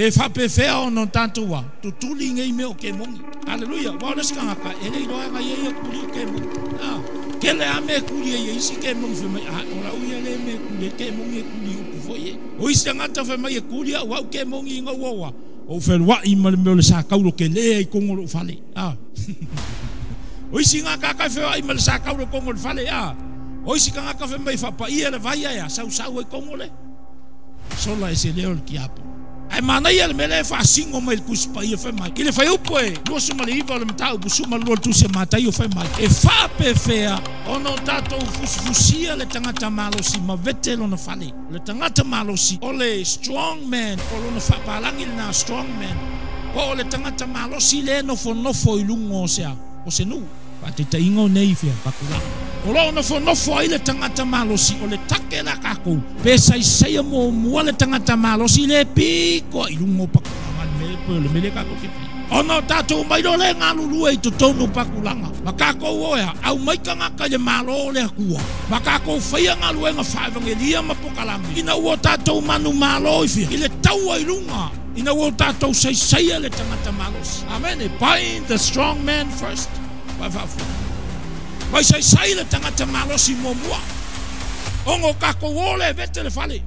Pe fa pe fea ono tanto wa. Tu tuli ngai me o ke mongi. Hallelujah. Wa le ska ka ele no ga ye kuli ke mongi. Ah. Ke le ame kuli ye isi ke mongi fe mai. Ora u ye le me kuli ke mongi kuli u fo ye. O isi ngata fe mai kuli wa ke mongi nga wa. O fe wa I ma le sa ka lo ke le ko ngolo fale. Ah. O isi nga ka fe wa I ma le sa ka lo ko ngolo fale. Ah. O isi nga ka fe mai fa pa I le vai ya sa e ko ngole. Sola ese leo ki apo. Ai mana ia mele fa singo mai kuspa ia fa mai. Ile fa upo e. Lo suma le iva le mata u suma lo tu se mata ia fa mai. E fa pe fea ono tato fusia le tangata malo si ma vete lo na fale. Le tangata malo si ole strong man o lo na fa palangi na strong man. O le tangata malo si le no fo ilungo sea. O se nu. Pa te ingo nei fia pakula. O lo no fo ile tangata malo si o le take la kako. Pe sai mo le tangata malo si le piko ilungo pakula me po le mele kako ki. Ono tato mai do le ngalulu e to tonu pakulanga. Makako oya au mai kanga ka le malo le akua. Makako fia ngalu e nga fa evangelia mapokalami. Ina o tato manu malo fi. Ile tau ilunga. Ina o tato sai le tangata malo. Amen. Bind the strong man first. Vai sai le tangata malo si mo mua. Ongo kako wole vete le fale.